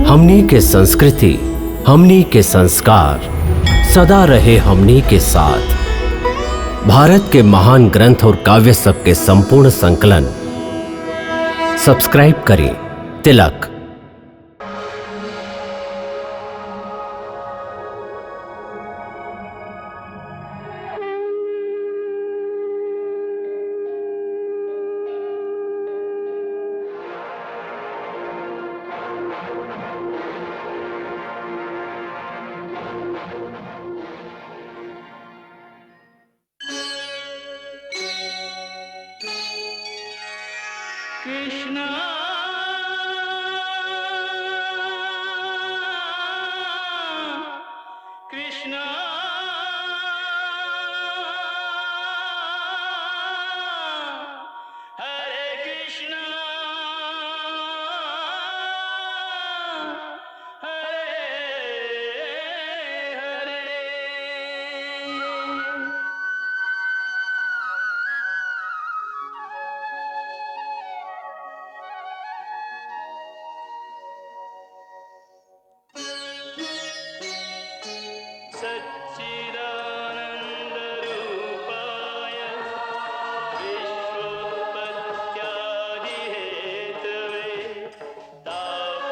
हमनी के संस्कृति, हमनी के संस्कार सदा रहे हमनी के साथ। भारत के महान ग्रंथ और काव्य सब के संपूर्ण संकलन सब्सक्राइब करें तिलक। कृष्णा कृष्णा हरे कृष्णा हरे हरे। सच्चिदानन्दरूपाय विश्वोत्पत्त्यादिहेतवे तापत्रयविनाशाय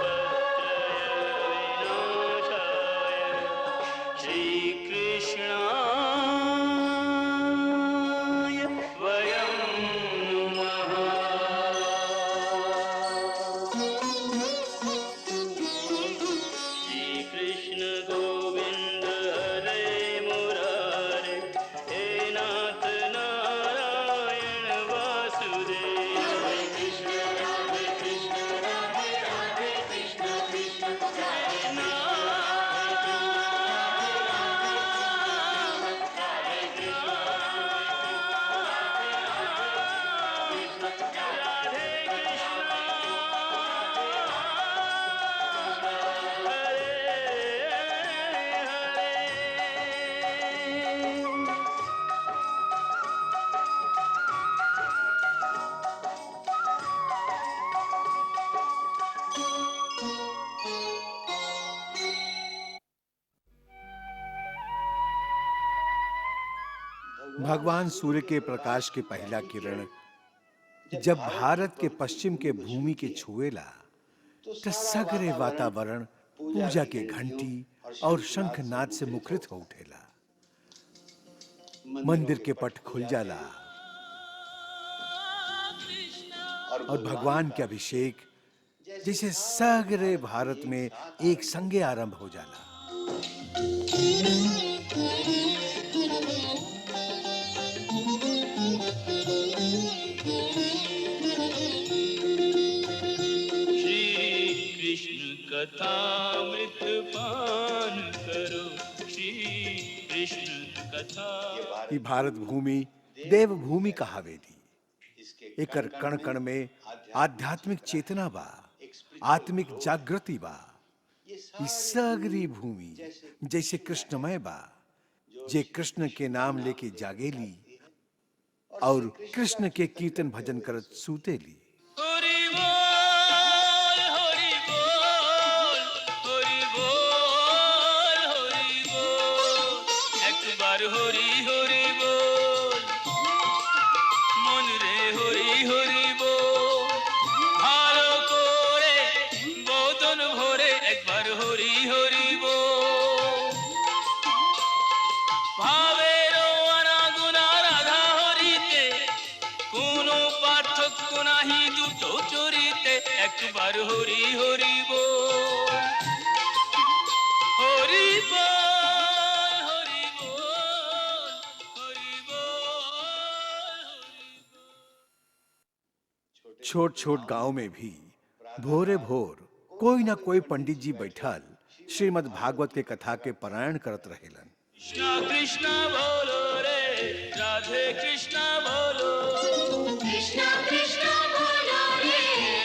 श्रीकृष्णाय वयं नमः। श्रीकृष्ण गोविंद हरे मुरारे, हे नाथ नारायण वासुदेव। हरे कृष्ण राधे राधे कृष्ण कृष्ण कृष्ण हरे कृष्ण राधे कृष्ण भगवान सूर्य के प्रकाश के पहला किरण जब भारत के पश्चिम के भूमि के छुएला तो सगरे वातावरण पूजा के घंटी और शंखनाद से मुखरित हो उठेला। मंदिर के पट खुल जाला और भगवान के अभिषेक जैसे सगरे भारत में एक संगे आरंभ हो जाला। कथामृत पान करो, श्री कृष्ण कथा। ये भारत भूमि देव भूमि कहावेली। एकर कण कण में आध्यात्मिक चेतना बा, आत्मिक जागृति बा। ये सगरी भूमि जैसे कृष्णमय बा, जे कृष्ण के नाम लेके जागेली और कृष्ण के कीर्तन भजन करत सूतेली। हरि बोल हरि बोल हरि बोल हरि बोल, एक बार हरि हरि बोल, मन रे हरि हरि बोल, भालो करे बोतन भरे एक बार हरि हरि बोल। भावेरो अनागुना राधा हरिते, कोनो पार्थक्य नाही दुটো চরিতে, একবার হরি হরি বল, হরি বল হরি বল হরি বল। छोट छोट गांव में भी भोरे भोर कोई ना कोई पंडित जी बैठल श्रीमद् भागवत के कथा के पारायण करत रहेलन। कृष्णा कृष्णा बोलो रे, राधे कृष्णा बोलो, कृष्णा कृष्णा बोलो रे,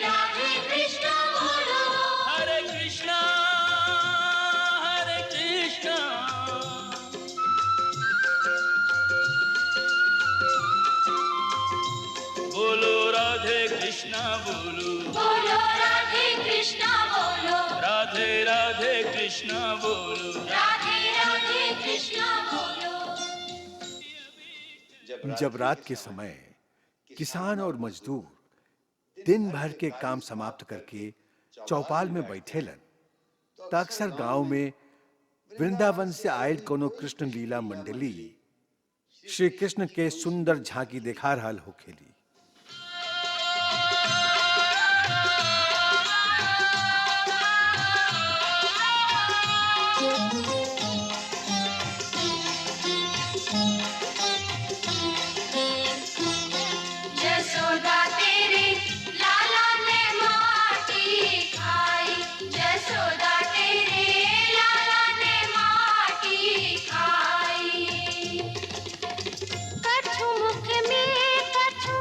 राधे कृष्णा बोलो, हरे कृष्णा बोलो राधे कृष्णा बोलो, बोलो राधे कृष्णा बोलो, राधे कृष्णा बोलो। राधे राधे कृष्णा बोलो। जब रात के समय किसान और मजदूर दिन भर के काम समाप्त करके चौपाल में बैठेलन, त अक्सर गांव में वृंदावन से आयल कोनो कृष्ण लीला मंडली श्री कृष्ण के सुंदर झांकी देखा रहल होखेली। जसोदा तेरे लाला ने माटी खाई, जसोदा तेरे लाला ने माटी खाई। कछु मुख में कछु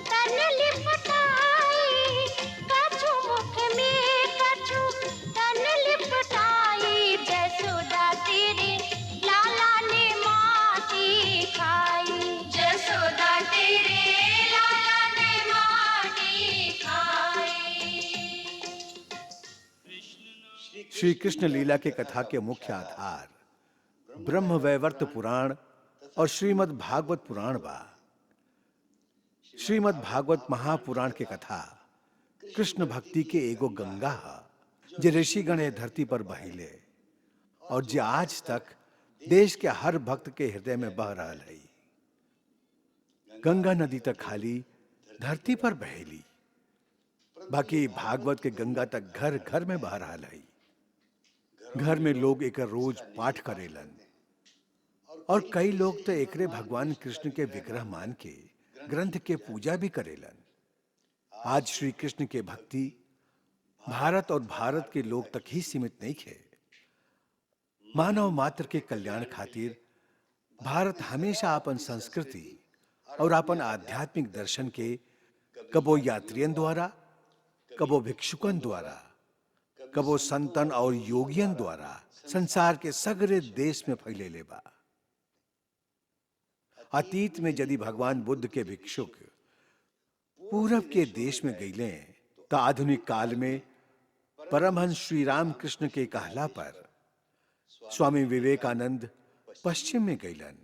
तन लिपटाई, कछु मुख में कछु तन लिपटाई। जसोदा तेरे लाला ने माटी खाई, जसोदा तेरे लाला ने माटी खाई। श्री कृष्ण लीला के कथा के मुख्य आधार ब्रह्मवैवर्त पुराण और श्रीमद् भागवत पुराण बा। श्रीमद् भागवत महापुराण के कथा कृष्ण भक्ति के एगो गंगा है जे ऋषिगण ए धरती पर बहिले और जे आज तक देश के हर भक्त के हृदय में बह रहल है। गंगा नदी तक खाली धरती पर बहेली, बाकी भागवत के गंगा तक घर घर में बह रहल है। घर में लोग एक रोज पाठ करेलन और कई लोग तो एकरे भगवान कृष्ण के विग्रह मान के ग्रंथ के पूजा भी करेलन। आज श्री कृष्ण के भक्ति भारत और भारत के लोग तक ही सीमित नहीं है। मानव मात्र के कल्याण खातिर भारत हमेशा अपन संस्कृति और अपन आध्यात्मिक दर्शन के कबो यात्रियन द्वारा, कबो भिक्षुकन द्वारा, कबो संतन और योगियन द्वारा संसार के सगरे देश में फैले ले बा। अतीत में यदि भगवान बुद्ध के भिक्षुक पूरब के देश में गईले, तो आधुनिक काल में परमहंस श्री राम कृष्ण के कहला पर स्वामी विवेकानंद पश्चिम में गईलन।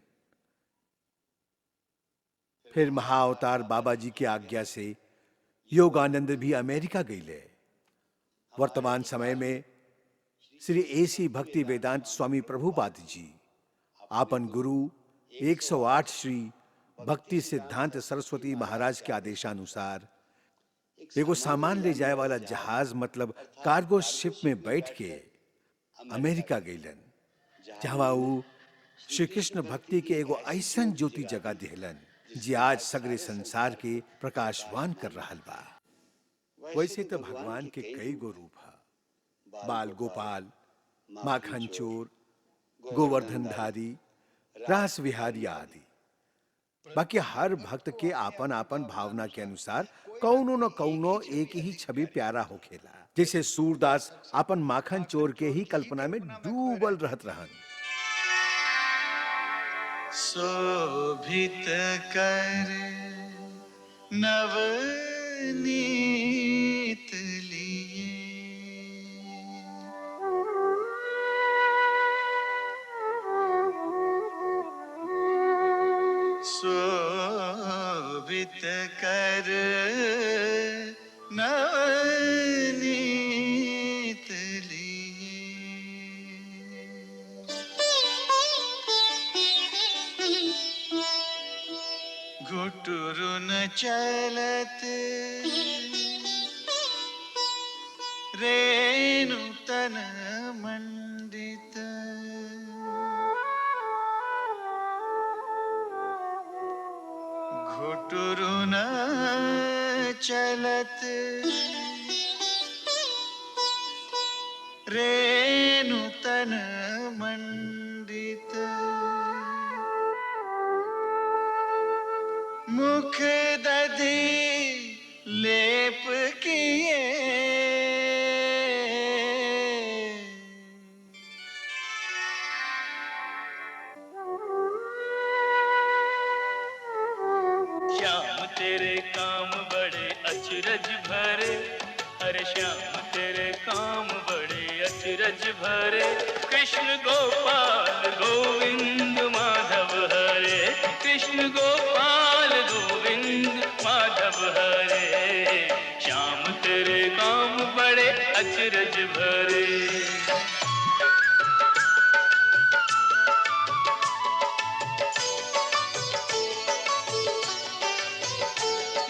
फिर महाअवतार बाबा जी की आज्ञा से योगानंद भी अमेरिका गईले। वर्तमान समय में श्री एसी भक्ति वेदांत स्वामी प्रभुपाद जी आपन गुरु 108 श्री भक्ति सिद्धांत सरस्वती महाराज के आदेशानुसार एगो सामान ले जाए वाला जहाज मतलब कार्गो शिप में बैठ के अमेरिका गईलन, जहां वो श्री कृष्ण भक्ति के एगो ऐसन ज्योति जगा दिहलन जी आज सगरे संसार के प्रकाशवान कर रहल बा। वैसे तो भगवान के कई गो रूप है, बाल गोपाल, माखन चोर, गोवर्धनधारी, रास विहारी आदि। बाकी हर भक्त के आपन आपन भावना के अनुसार कौनो न कौनो एक ही छवि प्यारा होखेला। जैसे सूरदास आपन माखन चोर के ही कल्पना में डूबल रहत रहन। शोभित कर नवनीत लिए, शोभित कर नवनीत लिए। घुटुरुन चलत रेणु तन मंडित, घुटुरुन चलत रेणु तन मंडित। मुख दधि लेप किए, श्याम तेरे काम बड़े अचरज भरे, अरे श्याम तेरे काम बड़े अचरज अचरज भरे कृष्ण गोपाल गोविंद माधव हरे कृष्ण गोपाल गोविंद माधव हरे श्याम तेरे काम बड़े अचरज भरे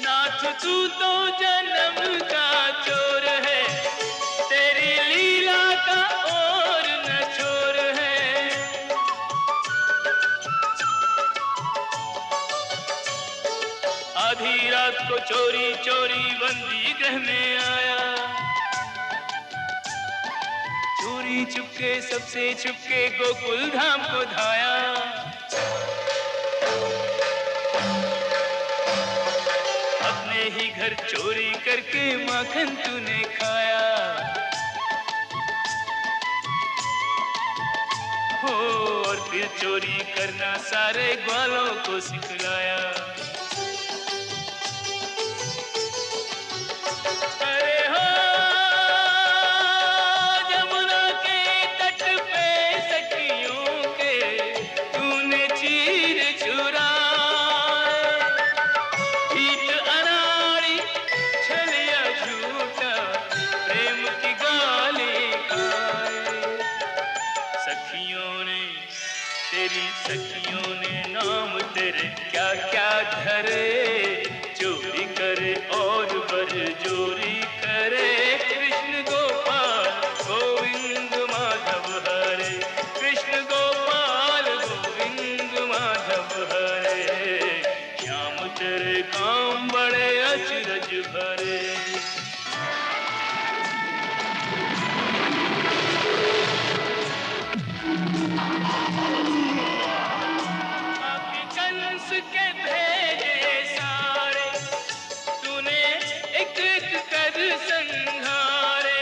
नाथ तू तो जन्म का चोर है तेरी लीला का और न छोर है आधी रात को चोरी चोरी बंदी गृह में आया चोरी चुपके सबसे छुपके गोकुल धाम को धाया अपने ही घर चोरी करके माखन तूने खाया हो और फिर चोरी करना सारे ग्वालों को सिखलाया अरे हो जमुना के तट पे सखियों के तूने चीर चुराए हीत अनाड़ी छलिया झूठा प्रेम की गाली खाए सखियों ने नाम तेरे क्या क्या धरे चोरी करे और बरजोरी करे कृष्ण गोपाल गोविंद माधव हरे कृष्ण गोपाल गोविंद माधव हरे श्याम तेरे काम बड़े अचरज भरे कंस के भेजे सारे तूने एक एक कर संहारे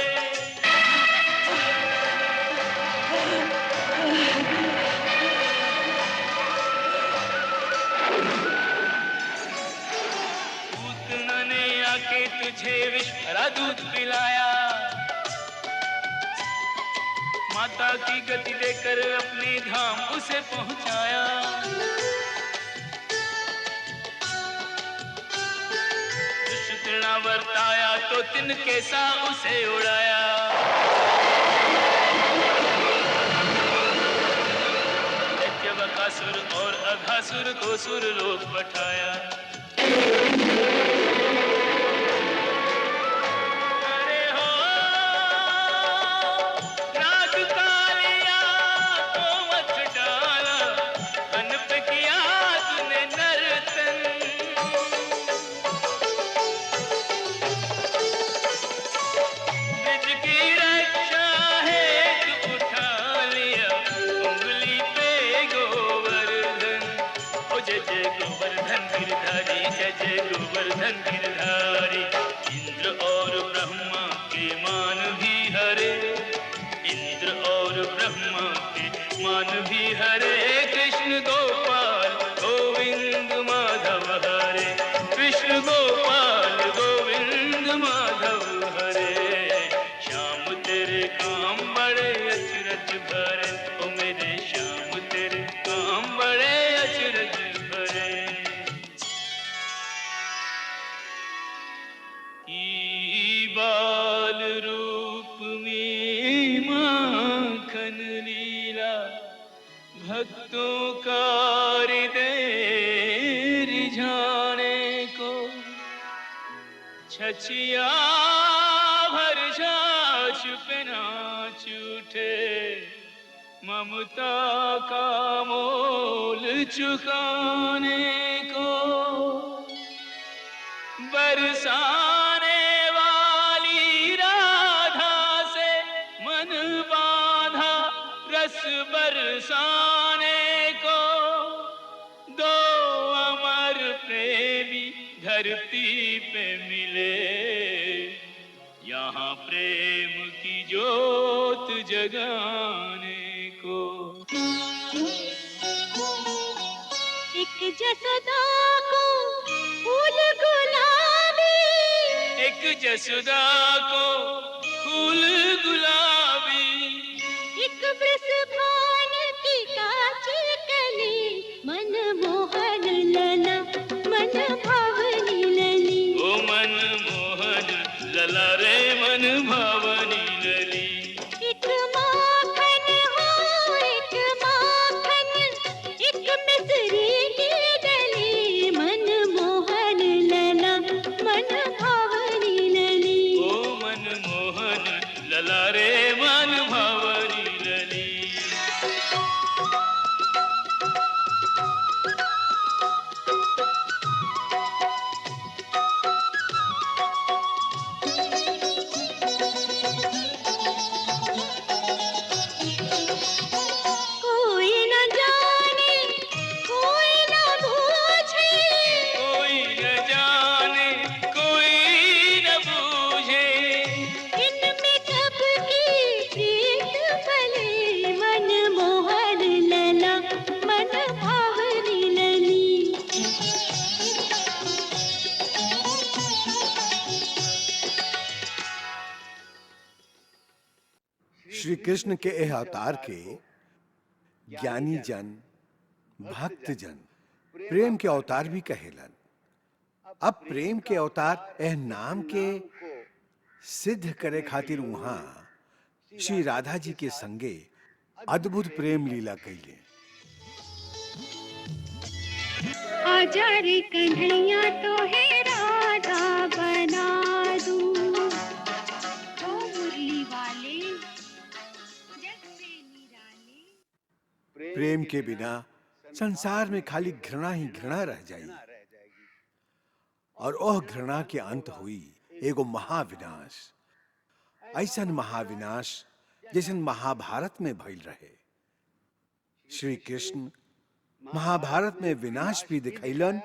पूतना ने आके तुझे विष भरा दूध पिलाया माता की गति देकर अपने धाम उसे पहुंचाया दुष्टना वर्ताया तो तिनके सा उसे उड़ाया दैत्यवकासुर और अघासुर को सुरलोक पठाया अरे हो नाग कालिया को मत डाला तन पे किया तूने नर्तन निज की रक्षा है तू उठा लिया उंगली पे गोवर्धन ओ जय जय गोवर्धन गिरधारी जय जय गोवर्धन गिरधारी इंद्र और ब्रह्मा के मान भी हरे इंद्र और ब्रह्मा के मान भी हरे कृष्ण गोपाल गोविंद माधव हरे कृष्ण गोपाल गोविंद माधव हरे श्याम तेरे काम बड़े अचरज भरे ओ मेरे श्याम तेरे काम बड़े अचरज भरे ई बाल रूप में माखन लीला भक्तों का हृदय रिझाने को छछिया भर छाछ पे नाच उठे ममता का मोल चुकाने को बरसाने वाली राधा से मन बांधा रस बरसाने को दो अमर प्रेमी धरती पे मिले यहाँ प्रेम की जोत जगाने को एक जसोदा को फूल गुलाबी एक जसोदा को फूल गुलाबी चला रे मन भावरी लली। कोई न जाने कोई न बूझे, कोई न जाने कोई न बूझे, इनमें कब की प्रीत पले, मन मोहन लला मन भावरी लली। श्री कृष्ण के यह अवतार के ज्ञानी जन, भक्त जन प्रेम के अवतार भी कहेलन। अब प्रेम के अवतार एह नाम के सिद्ध करे खातिर वहां श्री राधा जी के संगे अद्भुत प्रेम लीला कैले। आजा रे कन्हैया तो है राधा बना दूं, ओ मुरली वाले जग से निराले। प्रेम के बिना संसार में खाली घृणा ही घृणा रह जाएगी, और ओह घृणा के अंत हुई एगो महाविनाश। ऐसन महाविनाश जैसन महाभारत में भइल रहे। श्री कृष्ण महाभारत में विनाश भी दिखैलन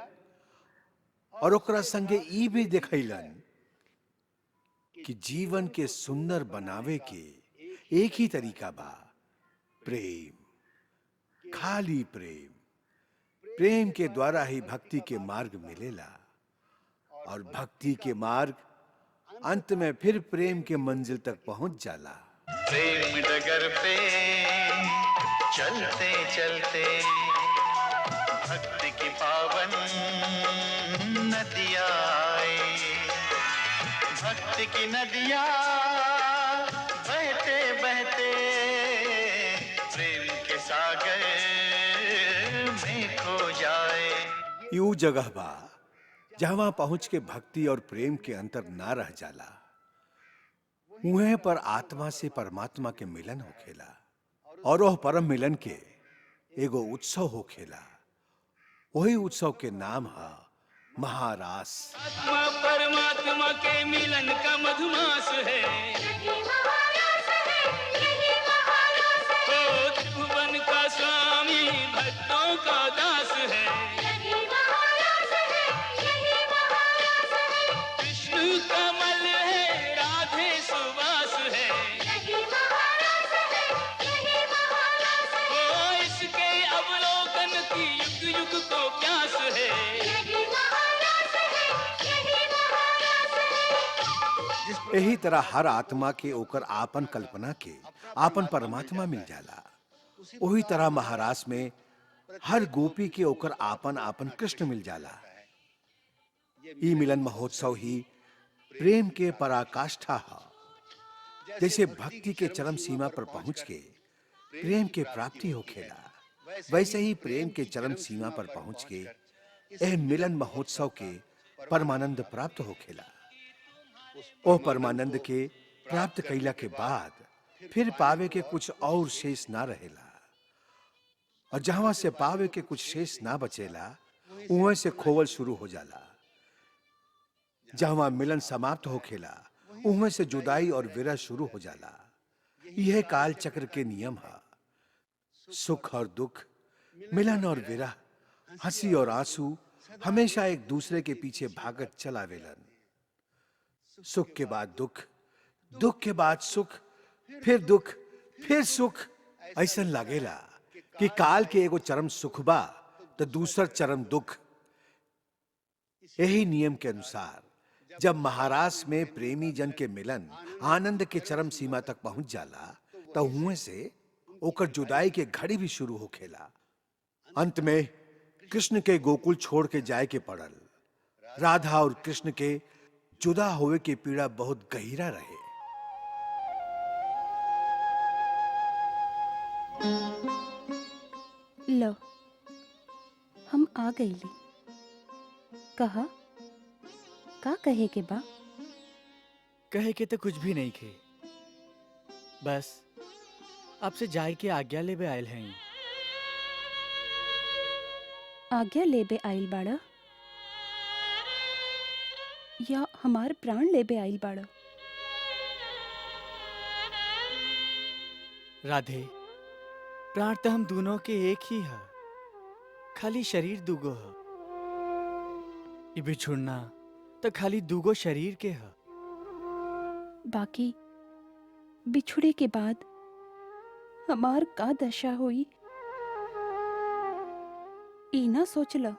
और ओकरा संगे ई भी दिखैलन कि जीवन के सुंदर बनावे के एक ही तरीका बा, प्रेम, खाली प्रेम। प्रेम के द्वारा ही भक्ति के मार्ग मिलेला, और भक्ति के मार्ग अंत में फिर प्रेम के मंजिल तक पहुंच जाला। प्रेम डगर पे चलते चलते भक्ति की पावन नदियाँ आए, भक्ति की नदियाँ बहते बहते प्रेम के सागर में खो जाए। यू जगह बा जहां पहुंच के भक्ति और प्रेम के अंतर ना रह जाला। उहे पर आत्मा से परमात्मा के मिलन होखेला, और वह परम मिलन के एगो उत्सव होखेला। वही उत्सव के नाम है महारास। आत्मा परमात्मा के मिलन का मधुमास है, यही महारास है, यही महारास है, ओ त्रिभुवन का स्वामी भक्तों का दास है। यही महारास है, यही महारास है, कृष्ण कमल है, राधे सुवास है, यही महारास है, यही महारास है, ओ इसके अवलोकन की युग युग को प्यास है। यही महारास है, यही महारास है। यही तरह हर आत्मा के ओकर आपन कल्पना के आपन परमात्मा मिल जाला। वही तरह महारास में हर गोपी के ओकर आपन आपन कृष्ण मिल जाला। ई मिलन महोत्सव ही प्रेम के पराकाष्ठा है। जैसे भक्ति के चरम सीमा पर पहुंच के प्रेम के प्राप्ति होखेला, वैसे ही प्रेम के चरम सीमा पर पहुंच के यह मिलन महोत्सव के परमानंद प्राप्त होखेला। ओ परमानंद के प्राप्त कैला के बाद फिर पावे के कुछ और शेष ना रहेला, और जहां से पावे के कुछ शेष ना बचेला, उहे से खोवल शुरू हो जाला। जहां मिलन समाप्त होखेला, उहे से जुदाई और विरह शुरू हो जाला। यह काल चक्र के नियम है। सुख और दुख, मिलन और विरह, हंसी और आंसू हमेशा एक दूसरे के पीछे भागत चलावेलन। सुख के बाद दुख, दुख के बाद सुख, फिर दुख, फिर सुख। ऐसन लागेला कि काल के एगो चरम सुख बा तो दूसर चरम दुख। यही नियम के अनुसार जब महारास में प्रेमी जन के मिलन आनंद के चरम सीमा तक पहुंच जाला, तो हुए से ओकर जुदाई के घड़ी भी शुरू होखेला। अंत में कृष्ण के गोकुल छोड़ के जाए के पड़ल। राधा और कृष्ण के जुदा होवे के पीड़ा बहुत गहरा रहे। लो, हम आ गईली। कहा का कहे के बा? कहे के तो कुछ भी नहीं खे, बस आपसे जाय के आज्ञा लेबे आयल हैं। आज्ञा लेबे आइल बाड़ा या हमार प्राण लेबे आइल बाड़ा? राधे, प्राण तो हम दोनों के एक ही है, खाली शरीर दूगो है। ये बिछुड़ना तो खाली दूगो शरीर के है। बाकी बिछुड़े के बाद हमार का दशा हुई ई ना सोचला।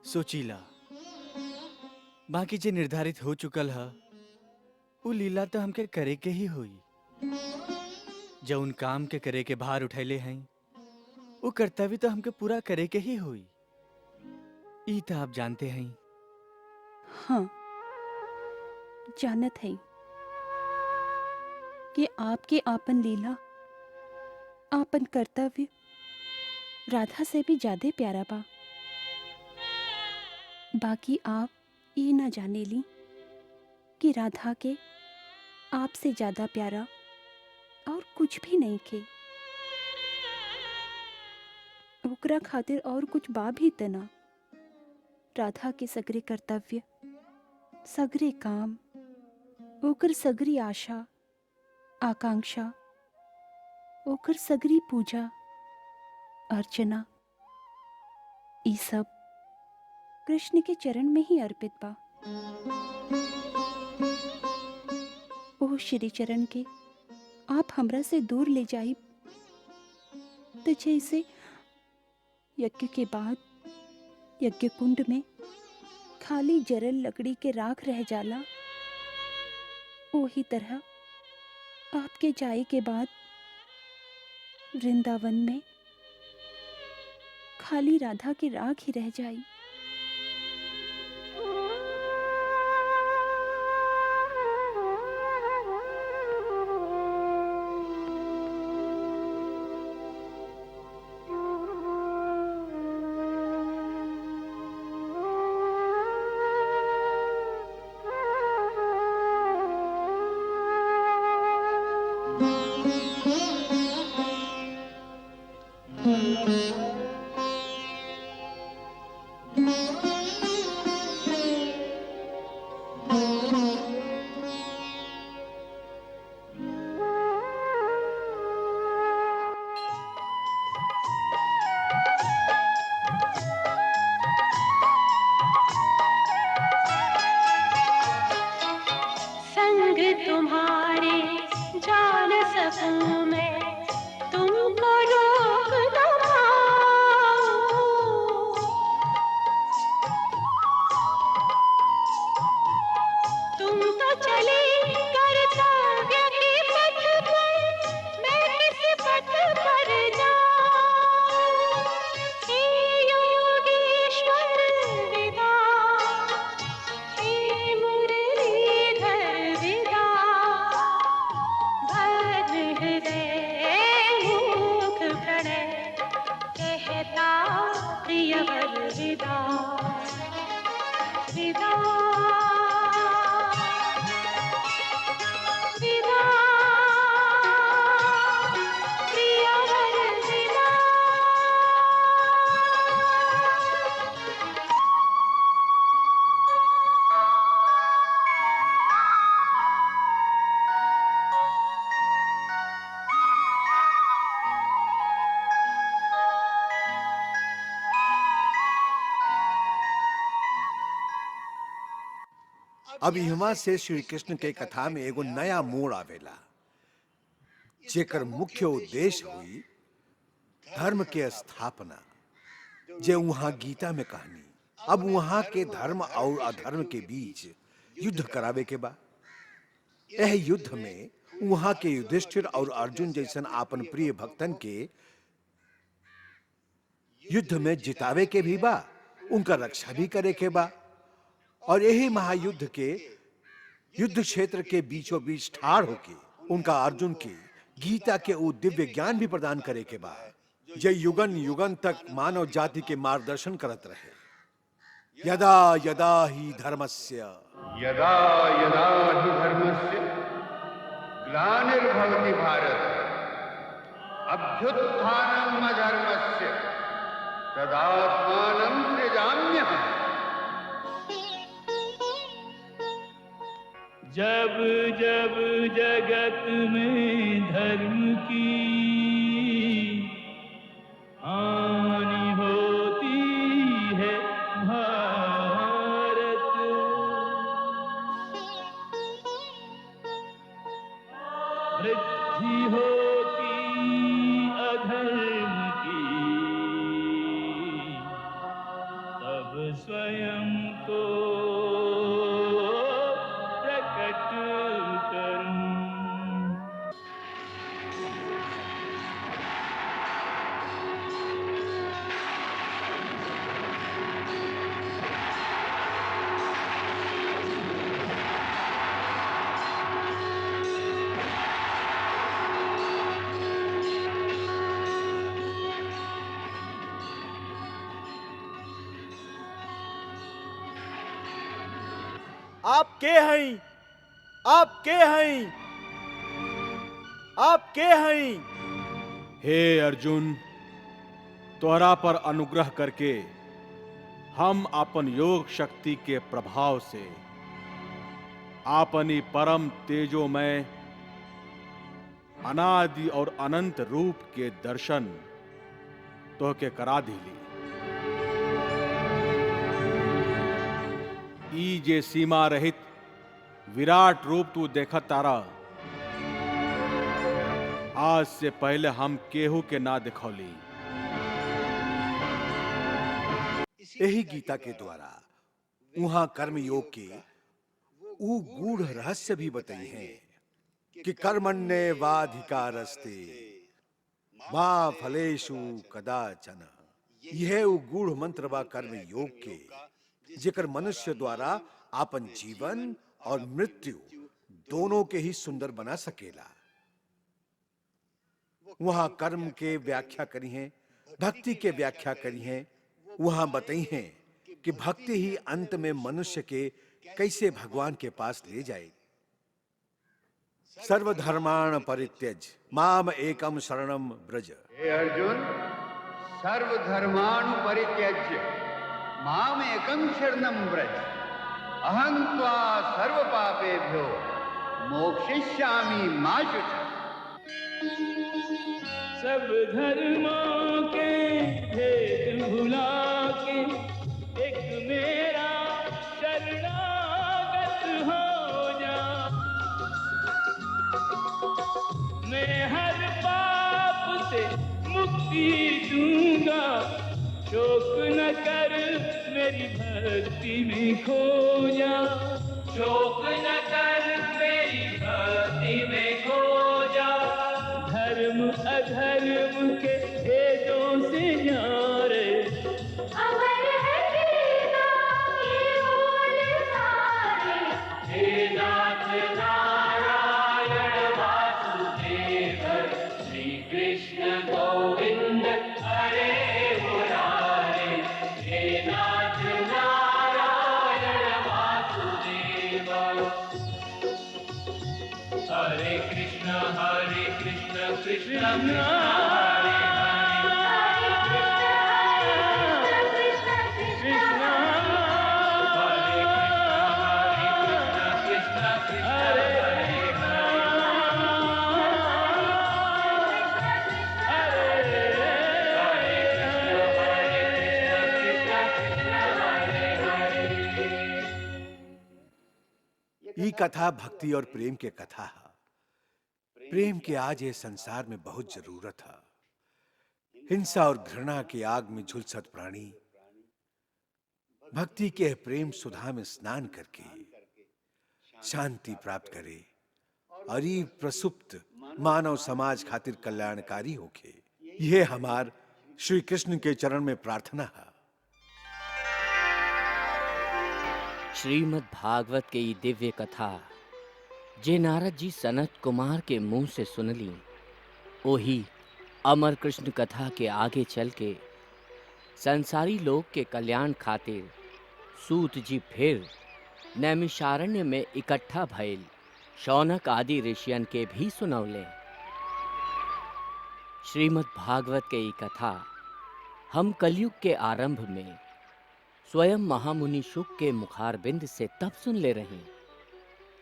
सोचीला, बाकी जे निर्धारित हो चुकल है वो लीला तो हमके करे के ही हुई। जो उन काम के करे के भार उठैले हैं वो कर्तव्य तो हमके पूरा करे के ही हुई। ई तो आप जानते हैं। हाँ, जानत है कि आपके आपन लीला, आपन कर्तव्य राधा से भी ज्यादा प्यारा बा। बाकी आप ये ना जाने ली कि राधा के आपसे ज्यादा प्यारा और कुछ भी नहीं के। ओकरा खातिर और कुछ बा भी तना। राधा के सगरे कर्तव्य, सगरे काम, ओकर सगरी आशा आकांक्षा, ओकर सगरी पूजा अर्चना, ई सब कृष्ण के चरण में ही अर्पित बा। ओ श्री चरण के आप हमरा से दूर ले जाई तो जैसे यज्ञ के बाद यज्ञ कुंड में खाली जरल लकड़ी के राख रह जाला, वही तरह आपके जाए के बाद वृंदावन में खाली राधा की राख ही रह जाई। संग तुम्हारे जान सकूं मैं, तुमको रोक न पाऊं। तुम तो चले कर्तव्य के पथ पर, मैं किस पथ पर जाऊं। हे योगेश्वर विदा, हे मुरलीधर विदा, भद्र हृदय मूक प्रणय कहता प्रियवर विदा, विदा, विदा, प्रियवर विदा। अब यहाँ से श्री कृष्ण के कथा में एगो नया मोड़ आवेला, जेकर मुख्य उद्देश्य हुई धर्म के स्थापना, जे वहां गीता में कहानी। अब वहां के धर्म और अधर्म के बीच युद्ध करावे के बा। यह युद्ध में वहां के युधिष्ठिर और अर्जुन जैसन आपन प्रिय भक्तन के युद्ध में जितावे के भी बा, उनका रक्षा भी करे के बा। और यही महायुद्ध के युद्ध क्षेत्र के बीचों बीच ठाड़ होके उनका अर्जुन के गीता के वो दिव्य ज्ञान भी प्रदान करे के बा, जे युगन युगन तक मानव जाति के मार्गदर्शन करत रहे। यदा यदा ही धर्मस्य यदा यदा हि धर्मस्य ग्लानिर्भवति भारत अभ्युत्थानम् अधर्मस्य तदात्मानं सृजाम्यहम्। जब जब जगत में धर्म की हानि होती है भारत, वृद्धि होती अधर्म की, तब स्वयं को प्रकट करूं। आप के हैं? आप के हैं? आप के हैं? हे अर्जुन, तोहरा पर अनुग्रह करके हम अपन योग शक्ति के प्रभाव से अपनी परम तेजोमय अनादि और अनंत रूप के दर्शन तोहके करा दिली। ई जे सीमा रहित विराट रूप तू देखत तारा, आज से पहले हम केहू के ना दिखौली। यही गीता के द्वारा वहां कर्म योग के ऊ गूढ़ रहस्य भी बताई हैं कि कर्मण्येवाधिकारस्ते मा फलेषु कदाचन। यह ऊ गूढ़ मंत्र बा कर्म योग के, जेकर मनुष्य द्वारा आपन जीवन और मृत्यु दोनों के ही सुंदर बना सकेला। वहां कर्म के व्याख्या करी है, भक्ति के व्याख्या करी है। वहां बताई है कि भक्ति ही अंत में मनुष्य के कैसे भगवान के पास ले जाए। सर्वधर्माण परित्यज माम एकम शरणम ब्रज। हे अर्जुन, सर्वधर्माणु परित्यज्य माम एकं शरणं व्रज। अहं त्वा सर्व पापेभ्यो मोक्षयिष्यामि मा शुचः। सब धर्मों के भेद भुला के एक मेरा शरणागत हो जा। मैं हर पाप से मुक्ति दूंगा, शोक न कर मेरी भक्ति में खो जा। शोक न कर मेरी भक्ति में खो जा। धर्म अधर्म के भेदों से न्यारे अमर है तेरा ये बोल सारे। हे नाथ नारायण वासुदेव, श्री कृष्ण गोविंद हरे मुरारे। हे नाथ नारायण वासुदेव, हरे कृष्ण कृष्ण कृष्ण हरे हरे, कृष्ण कृष्ण हरे कृष्ण कृष्ण हरे ई कथा भक्ति और प्रेम के कथा है। प्रेम के आज ये संसार में बहुत जरूरत है। हिंसा और घृणा की आग में झुलसत प्राणी भक्ति के प्रेम सुधा में स्नान करके शांति प्राप्त करे और ये प्रसुप्त मानव समाज खातिर कल्याणकारी होके। यह हमार श्री कृष्ण के चरण में प्रार्थना है। श्रीमद् भागवत के ये दिव्य कथा जे नारद जी सनत कुमार के मुंह से सुनली, ओही अमर कृष्ण कथा के आगे चल के संसारी लोक के कल्याण खातिर सूत जी फिर नैमिषारण्य में इकट्ठा भइल शौनक आदि ऋषियन के भी सुनौले। श्रीमद् भागवत के ई कथा हम कलयुग के आरंभ में स्वयं महामुनि शुक के मुखारबिंद से तब सुन ले रही,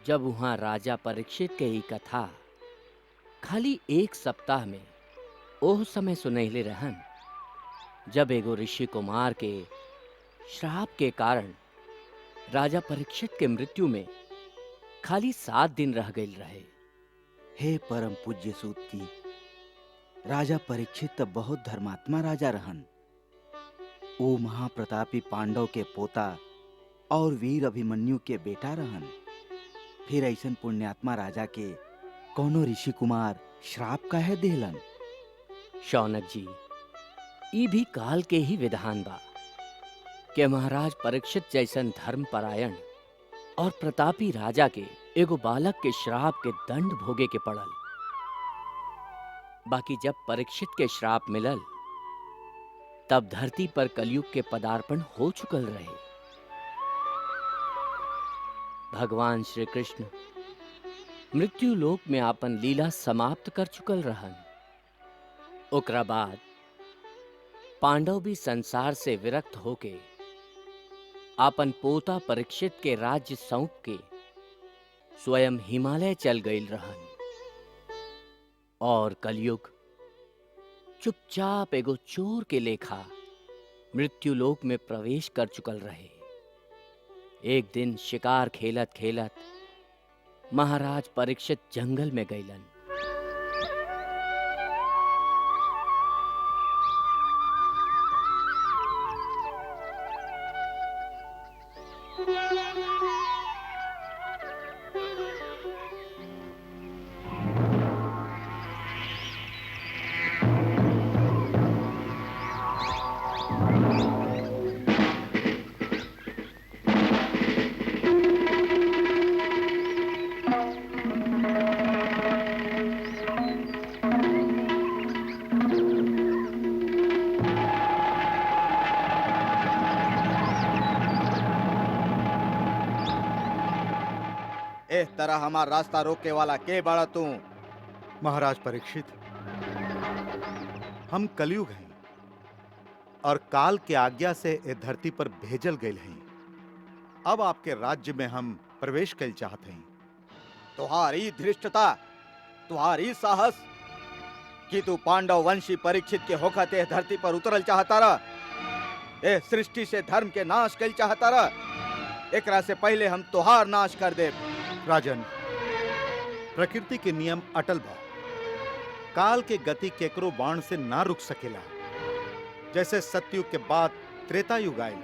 जब वहां राजा परीक्षित के ई कथा खाली एक सप्ताह में ओह समय सुनैले रहन, जब एगो ऋषि कुमार के श्राप के कारण राजा परीक्षित के मृत्यु में खाली 7 दिन रह गई रहे। हे परम पूज्य सूत की, राजा परीक्षित तब बहुत धर्मात्मा राजा रहन। ओ महाप्रतापी पांडव के पोता और वीर अभिमन्यु के बेटा रहन। फिर ऐसन पुण्यात्मा राजा के कौनो ऋषि कुमार श्राप काहे देलन? शौनक जी, ई भी काल के ही विधान बा कि महाराज परीक्षित जैसन धर्मपरायण और प्रतापी राजा के एगो बालक के श्राप के दंड भोगे के पड़ल। बाकी जब परीक्षित के श्राप मिलल, तब धरती पर कलयुग के पदार्पण हो चुकल रहे। भगवान श्री कृष्ण मृत्यु लोक में आपन लीला समाप्त कर चुकल रहन। ओकरा बाद पांडव भी संसार से विरक्त होके आपन पोता परीक्षित के राज्य सौंप के स्वयं हिमालय चल गईल रहन और कलयुग चुपचाप एगो चोर के लेखा मृत्यु लोक में प्रवेश कर चुकल रहे। एक दिन शिकार खेलत खेलत महाराज परीक्षित जंगल में गईलन। एह तरह हमार रास्ता रोके वाला के बड़ा तू? महाराज परीक्षित, हम कलयुग हैं और काल के आज्ञा से ए धरती पर भेजल गए हैं। अब आपके राज्य में हम प्रवेश कर चाहते हैं। तुम्हारी धृष्टता, तुम्हारी साहस कि तू पांडव वंशी परीक्षित के होखत एह धरती पर उतरल चाहता रह, एह सृष्टि से धर्म के नाश कर चाहता रह। एकरा से पहले हम तुहार नाश कर दे। राजन, प्रकृति के नियम अटल बा। काल के गति केकरो बाण से ना रुक सकेला। जैसे सतयुग के बाद त्रेता युग आए,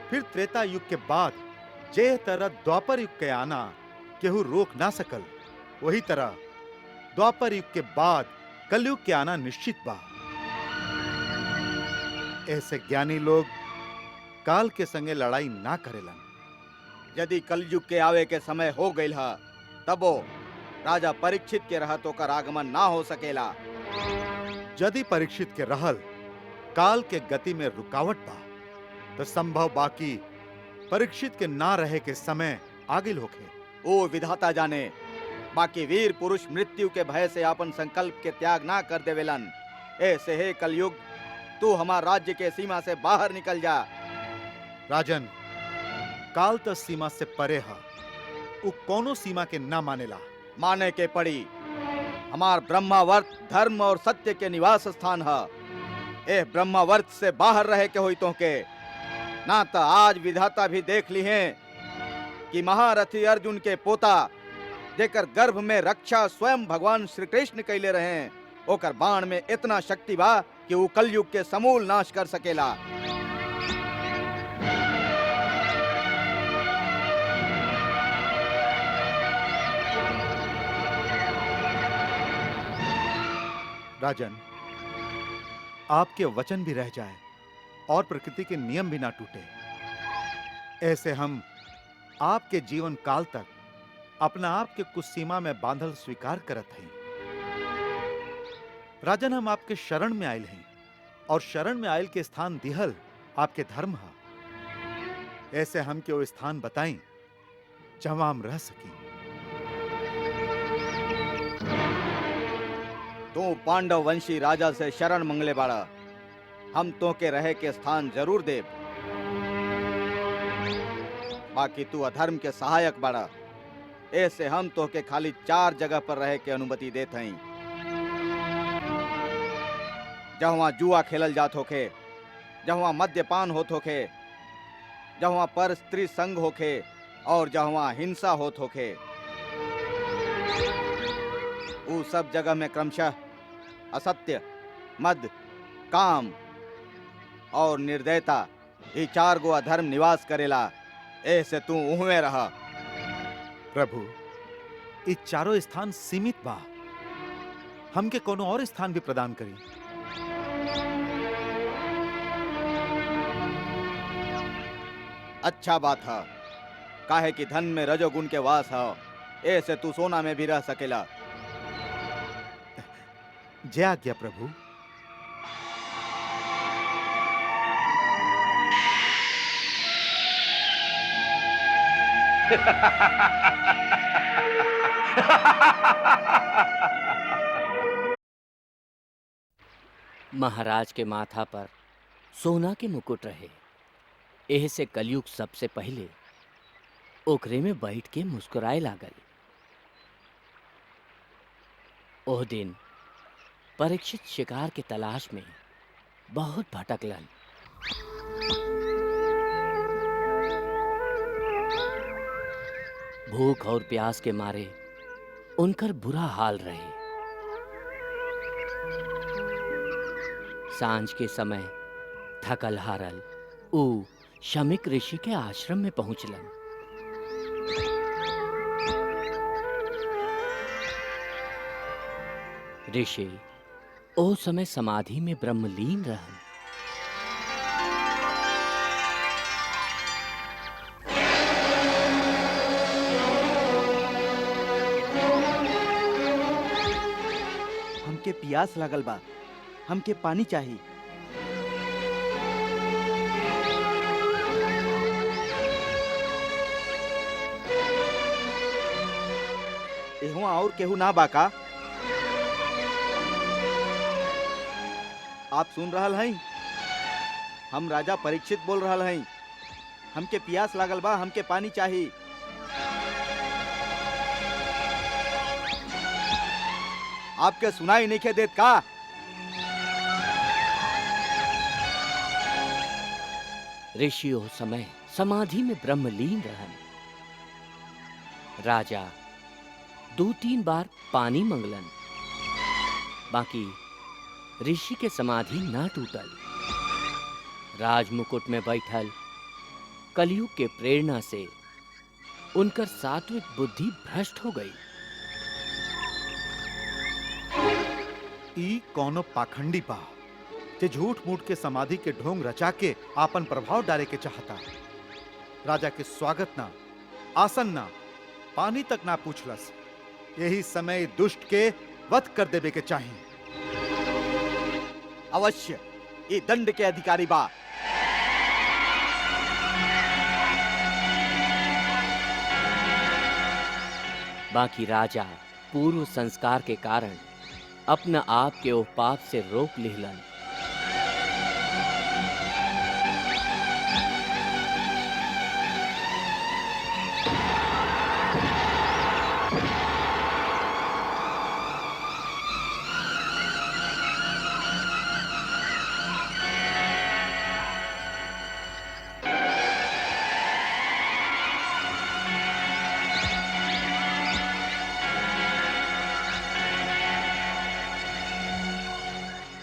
फिर त्रेता युग के बाद जे तरह द्वापर युग के आना केहू रोक ना सकल, वही तरह द्वापर युग के बाद कलयुग के आना निश्चित बा। ऐसे ज्ञानी लोग काल के संगे लड़ाई ना करेलन। यदि कलयुग के आवे के समय हो गईल हा, तबो राजा परीक्षित के रहत ओकर आगमन ना हो सकेला। यदि परीक्षित के रहल काल के गति में रुकावट बा, तो संभव बाकी परीक्षित के ना रहे के समय आगिल होखे। ओ विधाता जाने, बाकी वीर पुरुष मृत्यु के भय से अपन संकल्प के त्याग ना कर देवेलन। ऐसे हे कलयुग, तू हमार राज्य के सीमा से बाहर निकल जा। राजन, काल तो सीमा से परे है, उ कोनो सीमा के ना मानेला। माने के पड़ी। हमार ब्रह्मावर्त धर्म और सत्य के निवास स्थान है। ए ब्रह्मावर्त से बाहर रहे के होई तोहके, ना तो आज विधाता भी देख ली हैं कि महारथी अर्जुन के पोता जेकर गर्भ में रक्षा स्वयं भगवान श्री कृष्ण कैले रहे, ओकर बाण में इतना शक्ति बा कि वो कलयुग के समूल नाश कर सकेला। राजन, आपके वचन भी रह जाए और प्रकृति के नियम भी ना टूटे, ऐसे हम आपके जीवन काल तक अपना आप के कुछ सीमा में बांधल स्वीकार करत हैं। राजन, हम आपके शरण में आयल हैं और शरण में आयल के स्थान दिहल आपके धर्म है। ऐसे हम के वो स्थान बताएं जहां हम रह सकें। तू पांडव वंशी राजा से शरण मंगले बाड़ा, हम तो के रहे के स्थान जरूर देव। बाकी तू अधर्म के सहायक बाड़ा, ऐसे हम तो के खाली 4 जगह पर रहे के अनुमति देते हैं। जहाँ जुआ खेलल जात होखे, जहाँ मद्यपान होत होखे, जहाँ पर स्त्री संग होखे और जहाँ हिंसा होत होखे, वो सब जगह में क्रमशः असत्य, मद, काम और निर्दयता ये 4 गो अधर्म निवास करेला। ऐसे तू उहमे रहा। प्रभु, ये चारों स्थान सीमित बा, हमके कोनो और स्थान भी प्रदान करी। अच्छा बात है, काहे कि धन में रजोगुण के वास है, ऐसे तू सोना में भी रह सकेला। जय आज्ञा प्रभु। महाराज के माथा पर सोना के मुकुट रहे। एह से कलयुग सबसे पहले ओकरे में बैठ के मुस्कुराए लागल। ओह दिन परीक्षित शिकार के तलाश में बहुत भटकलन। भूख और प्यास के मारे उनकर बुरा हाल रहे। सांझ के समय थकल हारल ऊ शमिक ऋषि के आश्रम में पहुंचलन। ऋषि ओ समय समाधि में ब्रह्मलीन रहन। हमके प्यास लागल बा, हमके पानी चाहिए। एहुआ और केहू ना बाका? आप सुन रहल हैं? हम राजा परीक्षित बोल रहल हैं। हमके प्यास लागल बा, हमके पानी चाहिए। आपके सुनाई नहीं के देत का? ऋषि ओ समय समाधि में ब्रह्मलीन रहन। राजा 2-3 बार पानी मंगलन, बाकी ऋषि के समाधि ना टूटल। राजमुकुट में बैठल कलयुग के प्रेरणा से उनकर सात्विक बुद्धि भ्रष्ट हो गई। ई कौनो पाखंडी बा जे झूठ मूठ के समाधि के ढोंग रचा के आपन प्रभाव डाले के चाहता। राजा के स्वागत ना, आसन ना, पानी तक ना पूछलस। यही समय दुष्ट के वध कर देवे के चाहिए। अवश्य ये दंड के अधिकारी बा। बाकी राजा पूर्व संस्कार के कारण अपना आप के ओ पाप से रोक लिहलन।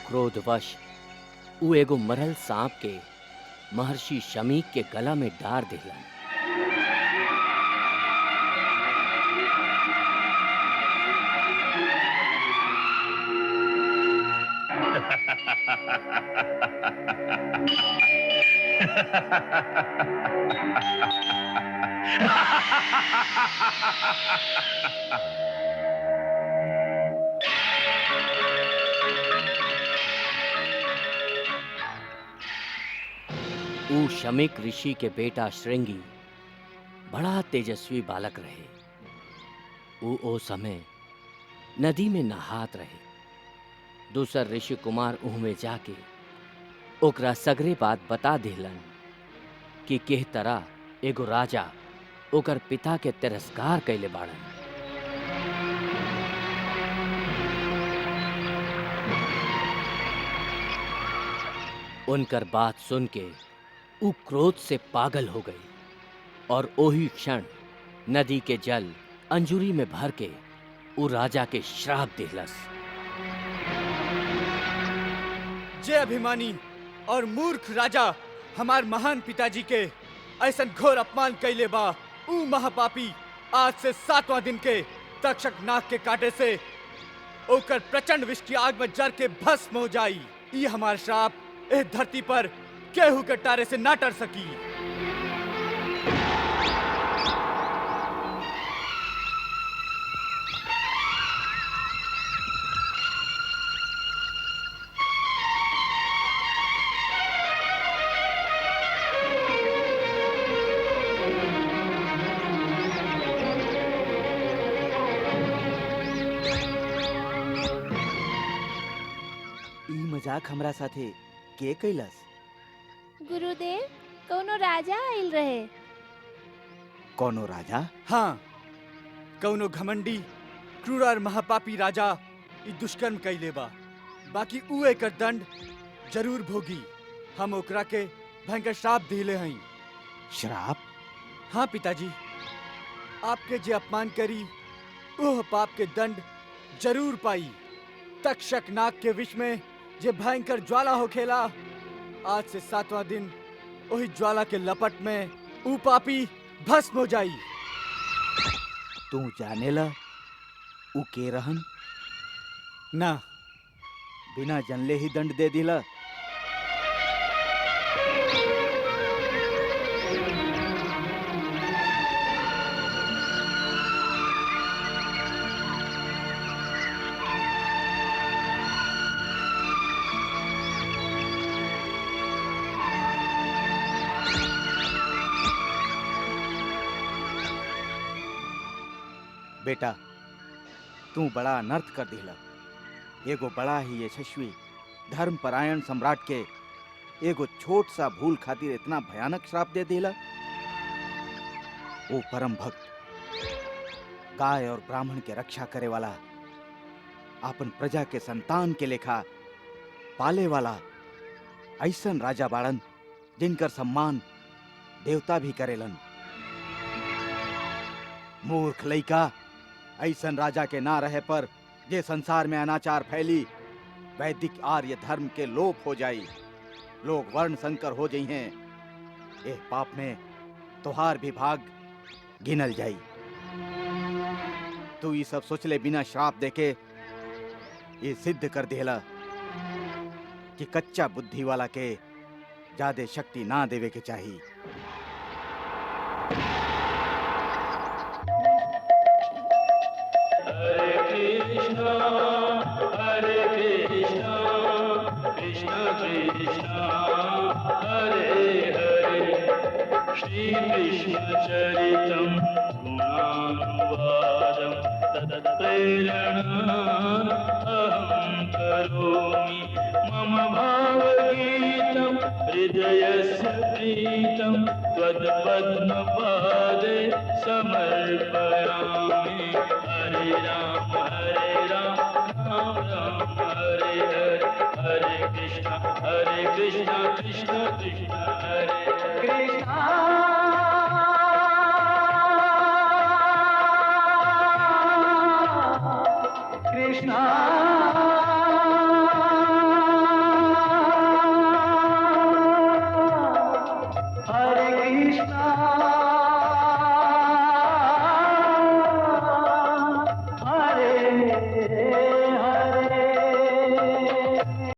क्रोधवश उ एगो मरल सांप के महर्षि शमीक के गला में डार दिलन। ऊ शमिक ऋषि के बेटा श्रृंगी बड़ा तेजस्वी बालक रहे। ऊ ओ समय नदी में नहात रहे। दूसर ऋषि कुमार उहमे जाके ओकरा सगरे बात बता दिलन कि किह तरह एगो राजा ओकर पिता के तिरस्कार कैले बाड़न। उनकर बात सुन के ऊ क्रोध से पागल हो गई और ओही क्षण नदी के जल अंजुरी में भर के ऊ राजा के श्राप दिलस। जे अभिमानी और मूर्ख राजा हमार महान पिताजी के ऐसन घोर अपमान कैले बा, ऊ महापापी आज से 7वां दिन के तक्षक नाग के काटे से ओकर प्रचंड विष की आग में जर के भस्म हो जाई। ई हमार श्राप इस धरती पर केहू के टारे से ना टर सकी। ई मजाक हमरा साथे के कैलस? गुरुदेव कोनो राजा आइल रहे। कोनो राजा? हाँ, कौनो घमंडी क्रूर और महापापी राजा ई दुष्कर्म कैले बा, बाकी ऊ एकर दंड जरूर भोगी। हम ओकरा के भयंकर श्राप दिले हई। श्राप? हाँ पिताजी, आपके जे अपमान करी ओह पाप के दंड जरूर पाई। तक्षक नाग के विष में जे भयंकर ज्वाला हो खेला, आज से 7वां दिन वही ज्वाला के लपट में ऊ पापी भस्म हो जाई। तू जानेला ऊ के रहन? ना। बिना जनले ही दंड दे दिला? बेटा, तू बड़ा अनर्थ कर दिला। एगो बड़ा ही यशस्वी धर्मपरायण सम्राट के एगो छोट सा भूल खातिर इतना भयानक श्राप दे दिला। वो परम भक्त गाय और ब्राह्मण के रक्षा करे वाला, आपन प्रजा के संतान के लेखा पाले वाला ऐसन राजा बाड़न जिनकर सम्मान देवता भी करेलन। मूर्ख लइका, ऐसन राजा के ना रहे पर जे संसार में अनाचार फैली, वैदिक आर्य धर्म के लोप हो जाई, लोग वर्ण संकर हो जाई हैं। ए पाप में तोहार भी भाग गिनल जाई। तू ये सब सोचले बिना श्राप देके ये सिद्ध कर देला कि कच्चा बुद्धि वाला के ज्यादा शक्ति ना देवे के चाहिए। हरे कृष्णा कृष्ण कृष्णा हरे हरे श्री कृष्ण चरितम गुणानुवादम तत्प्रेरणा अहं करोमि मम भावगीतं हृदयस्य प्रीतं त्वत्पद्मपादे समर्पयामि। हरे राम राम राम हरे हरे हरे कृष्णा कृष्ण कृष्ण हरे कृष्णा।